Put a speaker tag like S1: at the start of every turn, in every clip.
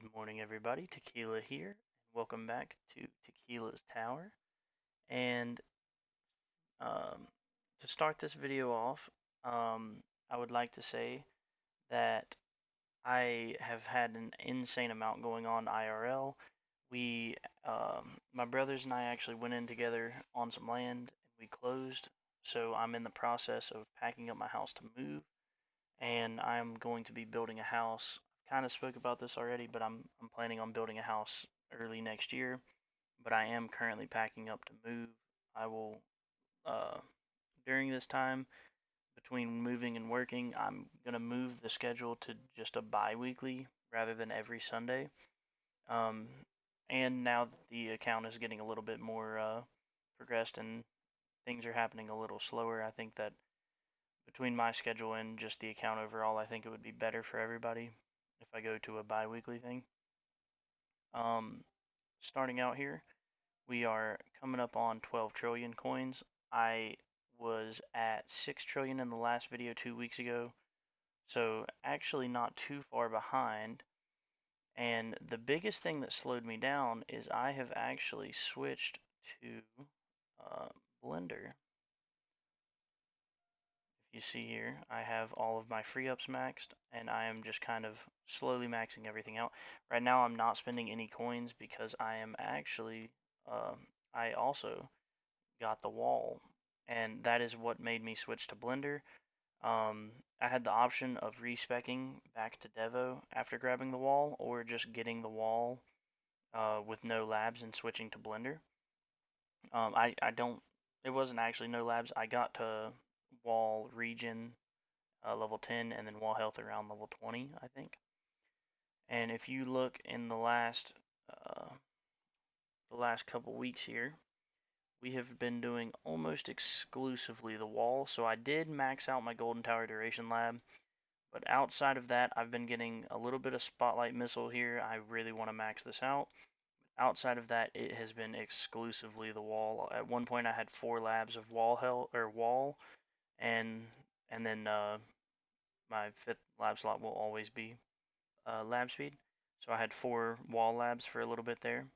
S1: Good morning, everybody. Tequila here. Welcome back to Tequila's Tower. And to start this video off, I would like to say that I have had an insane amount going on IRL. My brothers and I actually went in together on some land and we closed. So I'm in the process of packing up my house to move, and I'm going to be building a house. Kind of spoke about this already, but I'm planning on building a house early next year. But I am currently packing up to move. I will uh, during this time between moving and working, I'm gonna move the schedule to just a bi-weekly rather than every Sunday. Um, and now that the account is getting a little bit more progressed and things are happening a little slower, I think that between my schedule and just the account overall, I think it would be better for everybody if I go to a bi-weekly thing. Um, Starting out here, we are coming up on 12 trillion coins. I was at 6 trillion in the last video 2 weeks ago, so actually not too far behind. And the biggest thing that slowed me down is I have actually switched to uh, Blender. You see here, I have all of my free ups maxed, and I am just kind of slowly maxing everything out. Right now, I'm not spending any coins because I am actually, I also got the wall, and that is what made me switch to Blender. I had the option of respecking back to Devo after grabbing the wall, or just getting the wall with no labs and switching to Blender. I don't, it wasn't actually no labs. I got to wall region level 10, and then wall health around level 20, I think. And if you look in the last couple weeks here, we have been doing almost exclusively the wall. So I did max out my Golden Tower Duration Lab, but outside of that, I've been getting a little bit of Spotlight Missile here. I really want to max this out. Outside of that, it has been exclusively the wall. At one point, I had 4 labs of wall health or wall, and then my 5th lab slot will always be lab speed. So I had 4 wall labs for a little bit there.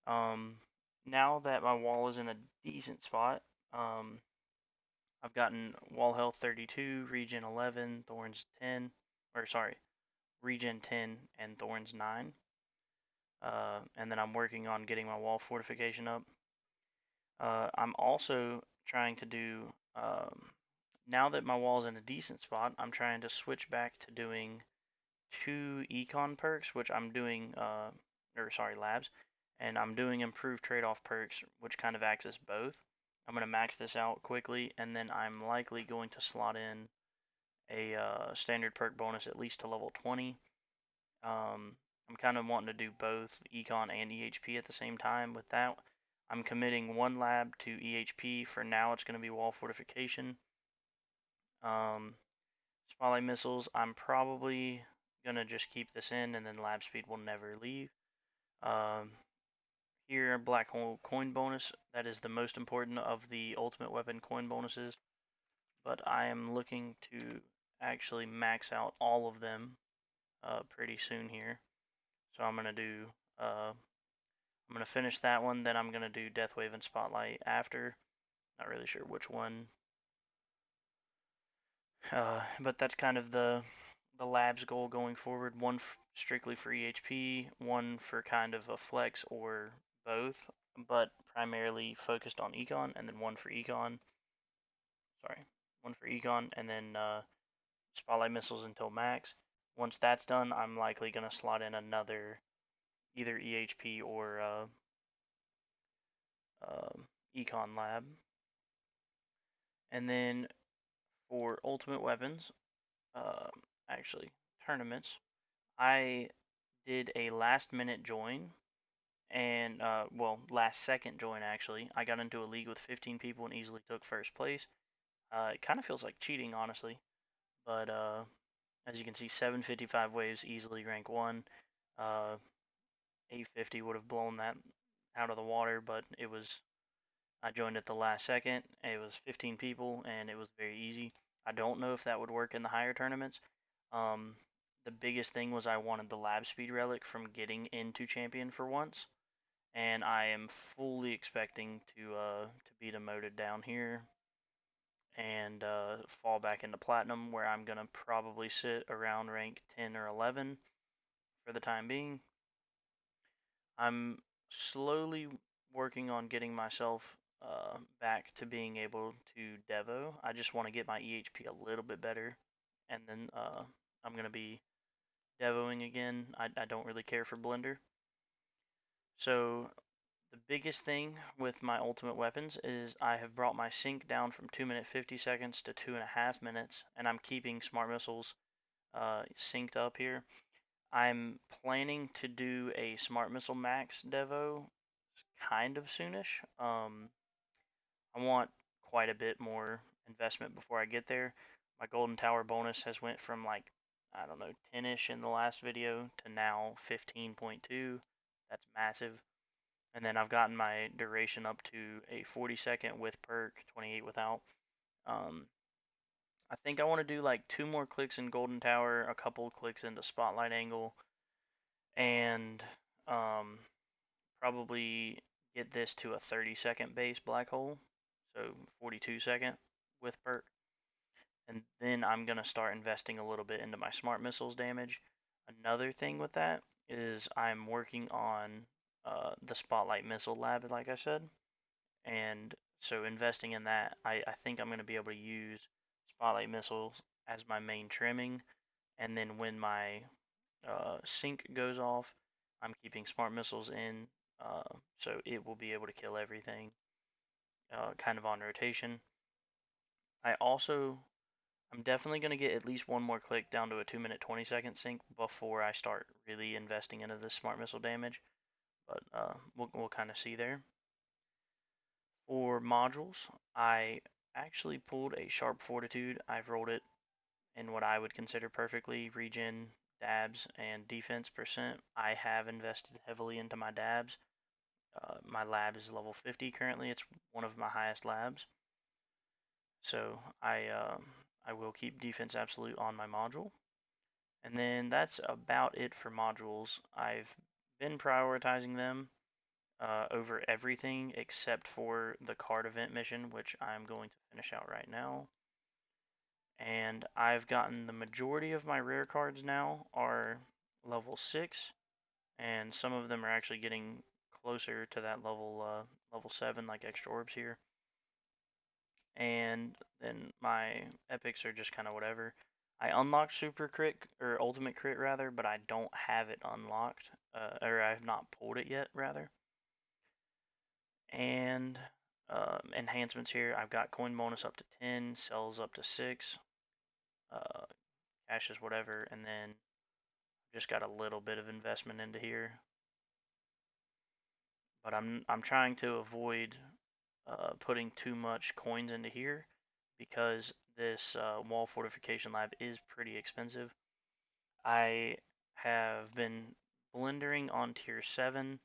S1: Um, Now that my wall is in a decent spot, I've gotten wall health 32, regen 11, thorns 10, or sorry, regen 10 and thorns 9. And then I'm working on getting my wall fortification up. I'm also trying to do, now that my wall's in a decent spot, I'm trying to switch back to doing 2 econ perks, which I'm doing, or sorry, labs, and I'm doing improved trade-off perks, which kind of acts as both. I'm going to max this out quickly, and then I'm likely going to slot in a standard perk bonus at least to level 20. I'm kind of wanting to do both econ and EHP at the same time. With that, I'm committing 1 lab to EHP. For now, it's going to be wall fortification. Spotlight missiles, I'm probably gonna just keep this in, and then lab speed will never leave. Um, Here, black hole coin bonus, that is the most important of the ultimate weapon coin bonuses, but I am looking to actually max out all of them pretty soon here. So I'm gonna finish that one, then I'm gonna do Death Wave and Spotlight after. Not really sure which one, but that's kind of the lab's goal going forward. One strictly for EHP, one for kind of a flex or both, but primarily focused on econ, and then one for econ. Sorry, one for econ, and then spotlight missiles until max. Once that's done, I'm likely gonna slot in another either EHP or econ lab. And then for ultimate weapons, uh, actually tournaments, I did a last minute join, and well, last second join actually. I got into a league with 15 people and easily took first place. It kind of feels like cheating, honestly, but as you can see, 755 waves easily rank 1. 850 would have blown that out of the water, but it was, I joined at the last second. It was 15 people and it was very easy. I don't know if that would work in the higher tournaments. Um, the biggest thing was I wanted the lab speed relic from getting into champion for once, and I am fully expecting to be demoted down here and fall back into platinum, where I'm gonna probably sit around rank 10 or 11 for the time being. I'm slowly working on getting myself back to being able to Devo. I just want to get my EHP a little bit better, and then I'm gonna be Devoing again. I don't really care for Blender. So the biggest thing with my ultimate weapons is I have brought my sync down from 2 minute 50 seconds to 2.5 minutes, and I'm keeping smart missiles synced up here. I'm planning to do a smart missile max devo kind of soonish. I want quite a bit more investment before I get there. My golden tower bonus has went from like, I don't know, 10ish in the last video to now 15.2. That's massive. And then I've gotten my duration up to a 40-second with perk, 28 without. Um, I think I want to do like 2 more clicks in golden tower, a couple clicks into spotlight angle, and um, probably get this to a 30-second base black hole, so 42-second with perk. And then I'm going to start investing a little bit into my smart missiles damage. Another thing with that is I'm working on the spotlight missile lab, like I said, and so investing in that, I think I'm going to be able to use spotlight missiles as my main trimming, and then when my sync goes off, I'm keeping smart missiles in, so it will be able to kill everything, kind of on rotation. I'm definitely going to get at least 1 more click down to a 2 minute 20-second sync before I start really investing into this smart missile damage, but we'll kind of see there. For modules, I actually pulled a sharp fortitude. I've rolled it in what I would consider perfectly regen, dabs, and defense percent. I have invested heavily into my dabs. My lab is level 50 currently. It's one of my highest labs. So I will keep defense absolute on my module. And then that's about it for modules. I've been prioritizing them over everything except for the card event mission, which I'm going to finish out right now. And I've gotten the majority of my rare cards now are level 6, and some of them are actually getting closer to that level 7, like extra orbs here. And then my epics are just kind of whatever. I unlocked super crit, or ultimate crit rather, but I don't have it unlocked, or I have not pulled it yet rather. And enhancements here, I've got coin bonus up to 10, cells up to 6, uh, cash is whatever, and then just got a little bit of investment into here. But I'm trying to avoid putting too much coins into here because this wall fortification lab is pretty expensive. I have been blendering on tier 7.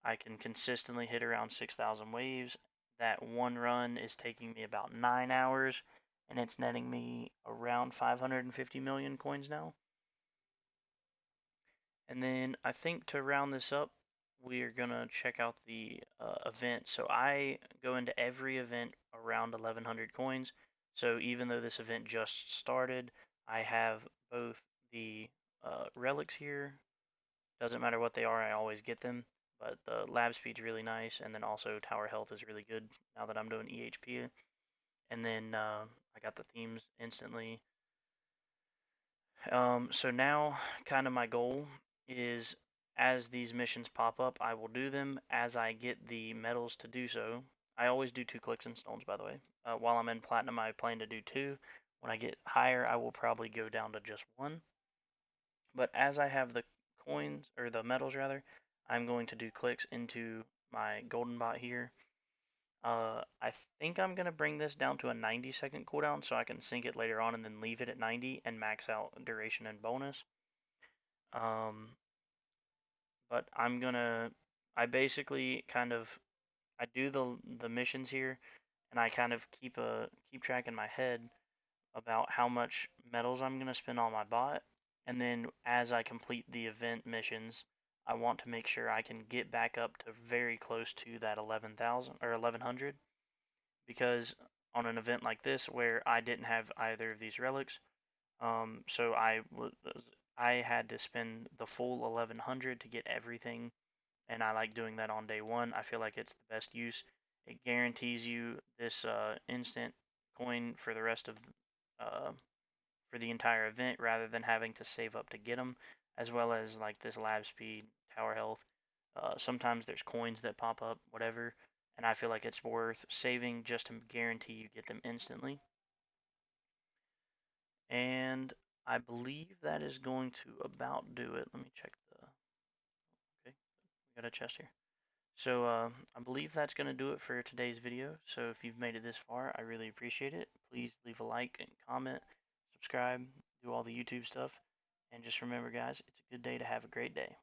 S1: I can consistently hit around 6,000 waves. That one run is taking me about 9 hours, and it's netting me around 550 million coins now. And then I think to round this up, we are going to check out the event. So I go into every event around 1100 coins. So even though this event just started, I have both the relics here. Doesn't matter what they are, I always get them. But the lab speed's really nice, and then also tower health is really good now that I'm doing EHP. And then I got the themes instantly. So now, kind of my goal is as these missions pop up, I will do them as I get the medals to do so. I always do 2 clicks and stones, by the way. While I'm in platinum, I plan to do 2. When I get higher, I will probably go down to just 1. But as I have the coins, or the medals rather, I'm going to do clicks into my golden bot here. I think I'm going to bring this down to a 90-second cooldown so I can sync it later on and then leave it at 90 and max out duration and bonus. Um, but I basically kind of, I do the missions here, and I kind of keep track in my head about how much metals I'm going to spend on my bot, and then as I complete the event missions, I want to make sure I can get back up to very close to that 11,000 or 1100, because on an event like this where I didn't have either of these relics, so I had to spend the full 1100 to get everything, and I like doing that on day one. I feel like it's the best use. It guarantees you this instant coin for the rest of uh, for the entire event, rather than having to save up to get them, as well as like this lab speed, tower health. Sometimes there's coins that pop up, whatever, and I feel like it's worth saving just to guarantee you get them instantly. And I believe that is going to about do it. Let me check the. Okay, we got a chest here. So I believe that's going to do it for today's video. So if you've made it this far, I really appreciate it. Please leave a like and comment, subscribe, do all the YouTube stuff. And just remember, guys, it's a good day to have a great day.